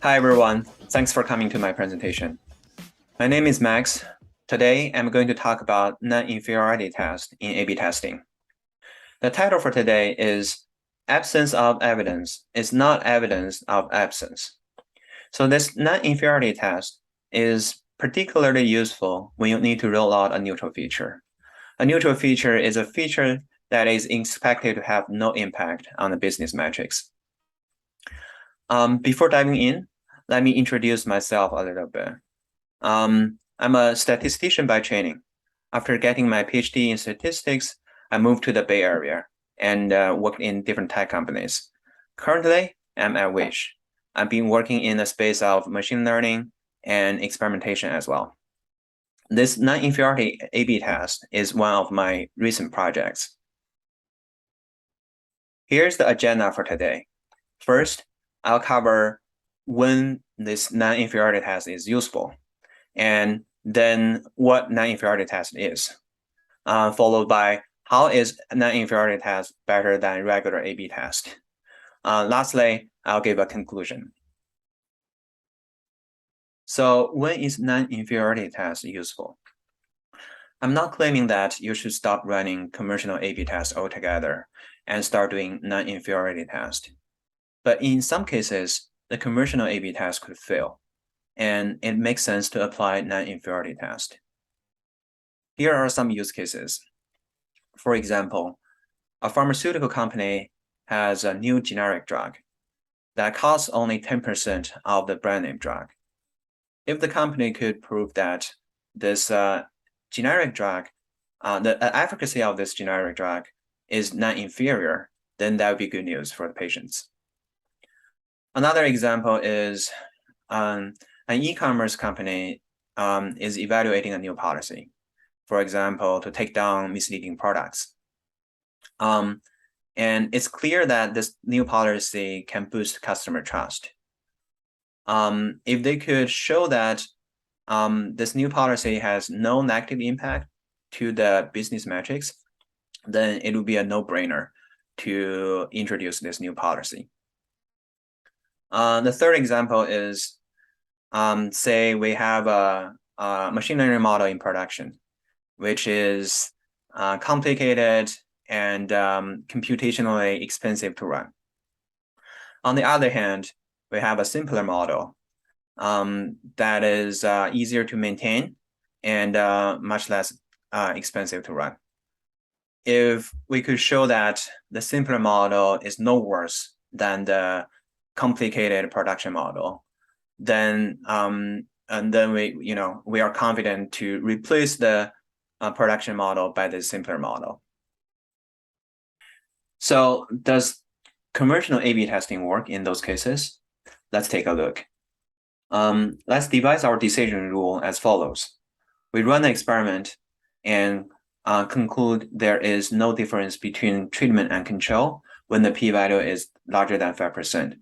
Hi, everyone. Thanks for coming to my presentation. My name is Max. Today, I'm going to talk about non-inferiority test in A/B testing. The title for today is Absence of Evidence is not evidence of absence. So this non-inferiority test is particularly useful when you need to roll out a neutral feature. A neutral feature is a feature that is expected to have no impact on the business metrics. Before diving in, let me introduce myself a little bit. I'm a statistician by training. After getting my Ph.D. in statistics, I moved to the Bay Area and worked in different tech companies. Currently, I'm at Wish. I've been working in the space of machine learning and experimentation as well. This non-inferiority A/B test is one of my recent projects. Here's the agenda for today. First, I'll cover when this non-inferiority test is useful, and then what non-inferiority test is, followed by how is non-inferiority test better than regular A/B test. Lastly, I'll give a conclusion. So when is non-inferiority test useful? I'm not claiming that you should stop running conventional A/B tests altogether and start doing non-inferiority test. But in some cases, the conventional A/B test could fail, and it makes sense to apply non-inferiority test. Here are some use cases. For example, a pharmaceutical company has a new generic drug that costs only 10% of the brand name drug. If the company could prove that this generic drug, the efficacy of this generic drug is non-inferior, then that would be good news for the patients. Another example is an e-commerce company is evaluating a new policy, for example, to take down misleading products. And it's clear that this new policy can boost customer trust. If they could show that this new policy has no negative impact to the business metrics, then it would be a no-brainer to introduce this new policy. The third example is, say we have a machine learning model in production, which is complicated and computationally expensive to run. On the other hand, we have a simpler model that is easier to maintain and much less expensive to run. If we could show that the simpler model is no worse than the complicated production model, then we are confident to replace the production model by the simpler model. So does conventional A/B testing work in those cases? Let's take a look. Let's devise our decision rule as follows. We run an experiment and conclude there is no difference between treatment and control when the p-value is larger than 5%.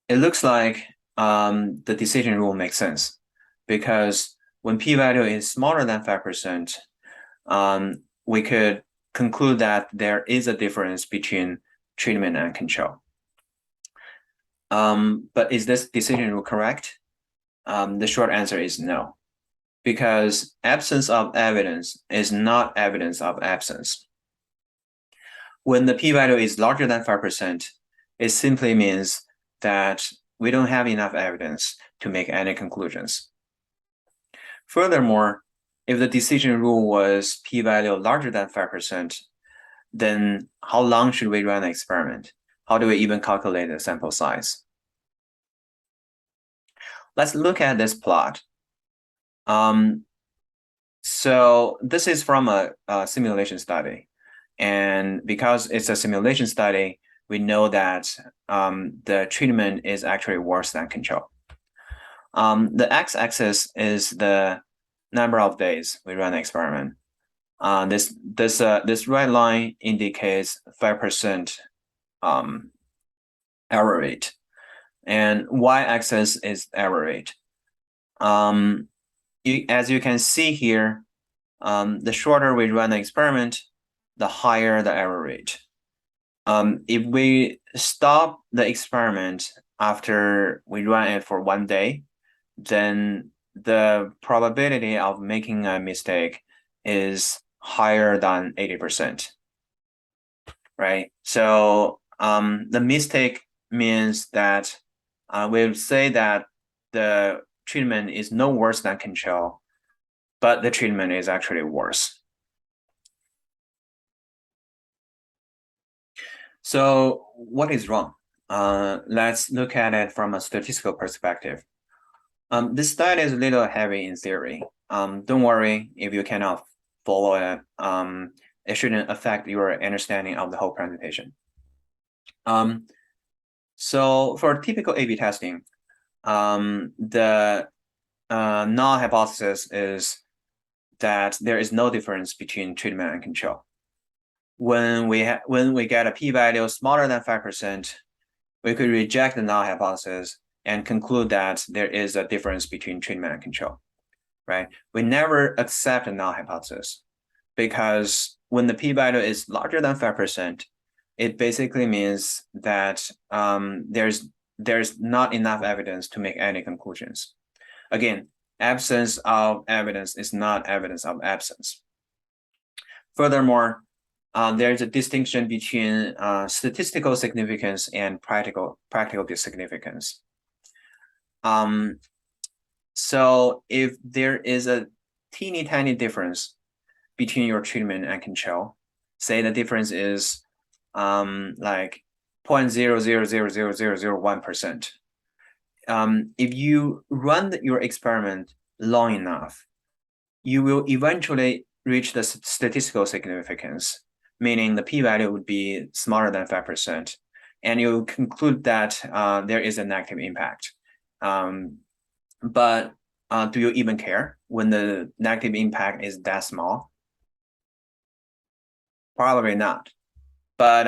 It looks like the decision rule makes sense because when p-value is smaller than 5%, we could conclude that there is a difference between treatment and control. But is this decision rule correct? The short answer is no, because absence of evidence is not evidence of absence. When the p-value is larger than 5%, it simply means that we don't have enough evidence to make any conclusions. Furthermore, if the decision rule was p-value larger than 5%, then how long should we run the experiment? How do we even calculate the sample size? Let's look at this plot. So this is from a simulation study. And because it's a simulation study, we know that the treatment is actually worse than control. The x-axis is the number of days we run the experiment. This red line indicates 5% error rate, and y-axis is error rate. As you can see here, the shorter we run the experiment, the higher the error rate. If we stop the experiment after we run it for 1 day, then the probability of making a mistake is higher than 80%, right? So the mistake means that we would say that the treatment is no worse than control, but the treatment is actually worse. So what is wrong? Let's look at it from a statistical perspective. This study is a little heavy in theory. Don't worry if you cannot follow it. It shouldn't affect your understanding of the whole presentation. So for typical A/B testing, the null hypothesis is that there is no difference between treatment and control. When we get a p-value smaller than 5%, we could reject the null hypothesis and conclude that there is a difference between treatment and control, right? We never accept a null hypothesis because when the p-value is larger than 5%, it basically means that there's not enough evidence to make any conclusions. Again, absence of evidence is not evidence of absence. Furthermore, there's a distinction between statistical significance and practical significance. So if there is a teeny tiny difference between your treatment and control, say the difference is like 0.000001%. If you run your experiment long enough, you will eventually reach the statistical significance, meaning the p-value would be smaller than 5%, and you conclude that there is a negative impact. But do you even care when the negative impact is that small? Probably not. But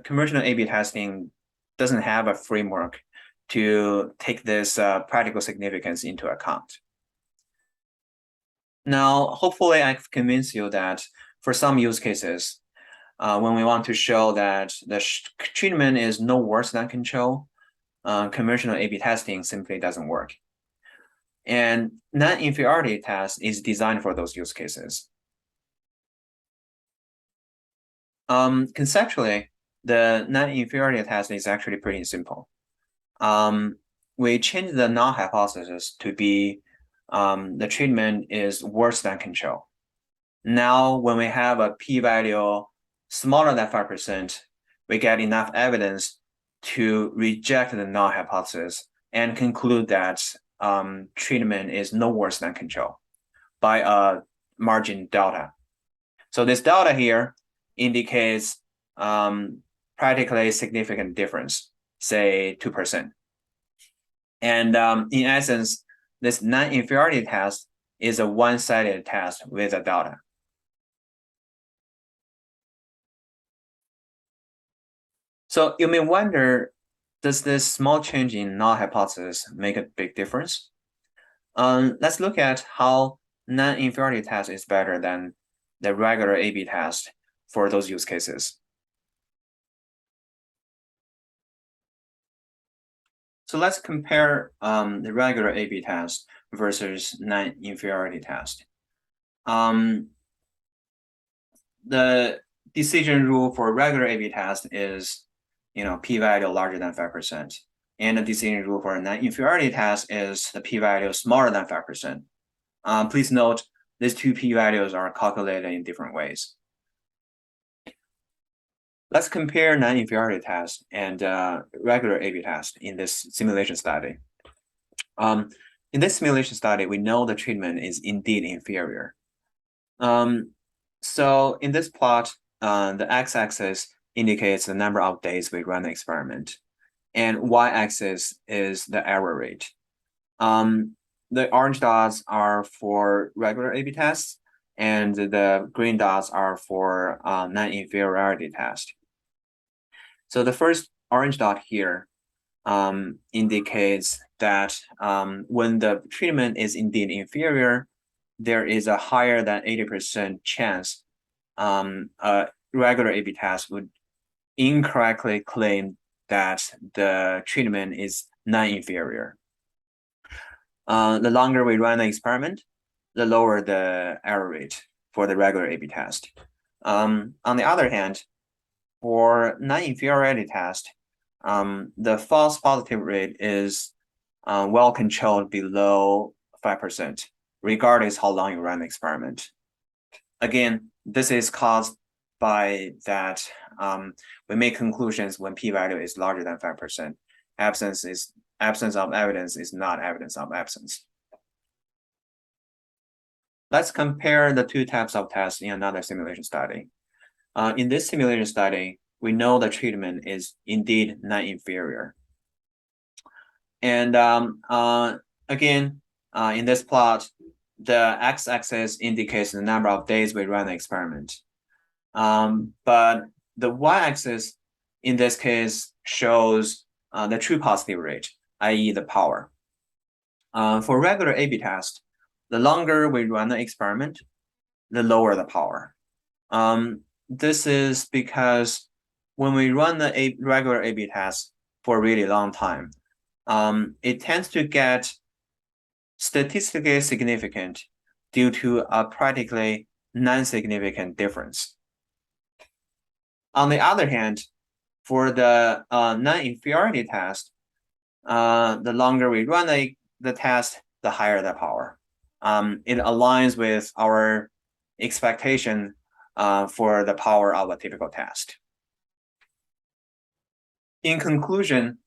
conventional A/B testing doesn't have a framework to take this practical significance into account. Now, hopefully I've convinced you that for some use cases, when we want to show that the treatment is no worse than control, conventional A/B testing simply doesn't work. And non-inferiority test is designed for those use cases. Conceptually, the non-inferiority test is actually pretty simple. We change the null hypothesis to be the treatment is worse than control. Now, when we have a p-value smaller than 5%, we get enough evidence to reject the null hypothesis and conclude that treatment is no worse than control by a margin delta. So this delta here indicates practically significant difference, say 2%. And in essence, this non-inferiority test is a one-sided test with a delta. So you may wonder, does this small change in null hypothesis make a big difference? Let's look at how non-inferiority test is better than the regular A/B test for those use cases. So let's compare the regular A/B test versus non-inferiority test. The decision rule for regular A/B test is, p-value larger than 5%. And the decision rule for a non-inferiority test is the p-value smaller than 5%. Please note, these two p-values are calculated in different ways. Let's compare non-inferiority test and regular A/B test in this simulation study. In this simulation study, we know the treatment is indeed inferior. So in this plot, the x-axis indicates the number of days we run the experiment, and y-axis is the error rate. The orange dots are for regular A/B tests, and the green dots are for non-inferiority test. So the first orange dot here indicates that when the treatment is indeed inferior, there is a higher than 80% chance a regular A/B test would incorrectly claim that the treatment is non-inferior. The longer we run the experiment, the lower the error rate for the regular A/B test. On the other hand, for non-inferiority test, the false positive rate is well controlled below 5%, regardless how long you run the experiment. Again, this is caused by that we make conclusions when p-value is larger than 5%. Absence of evidence is not evidence of absence. Let's compare the two types of tests in another simulation study. In this simulation study, we know the treatment is indeed non-inferior. And again, in this plot, the x-axis indicates the number of days we run the experiment. But the y-axis in this case shows the true positive rate, i.e. the power. For regular A/B test, the longer we run the experiment, the lower the power. This is because when we run the regular A/B test for a really long time, it tends to get statistically significant due to a practically non-significant difference. On the other hand, for the non-inferiority test, the longer we run the test, the higher the power. It aligns with our expectation for the power of a typical test. In conclusion,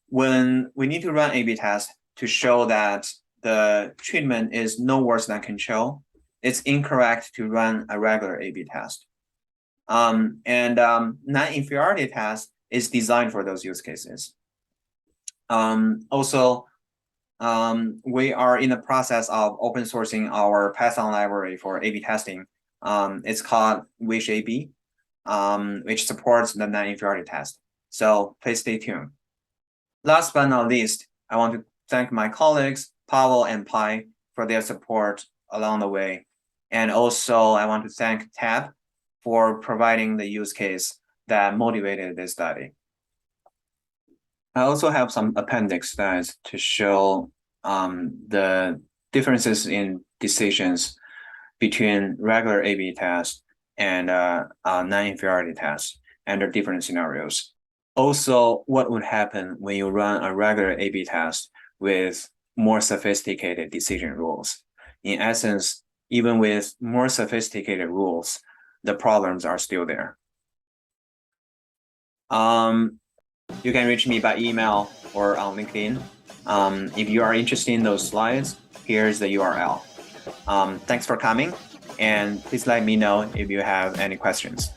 when we need to run A/B test to show that the treatment is no worse than control, it's incorrect to run a regular A/B test. Non-inferiority test is designed for those use cases. Also, we are in the process of open sourcing our Python library for A/B testing. It's called WishAB, which supports the non-inferiority test. So please stay tuned. Last but not least, I want to thank my colleagues, Pavel and Pi, for their support along the way. And also, I want to thank Tab for providing the use case that motivated this study. I also have some appendix slides to show the differences in decisions between regular A/B tests and non-inferiority tests under different scenarios. Also, what would happen when you run a regular A/B test with more sophisticated decision rules? In essence, even with more sophisticated rules, the problems are still there. You can reach me by email or on LinkedIn. If you are interested in those slides, here's the URL. Thanks for coming, and please let me know if you have any questions.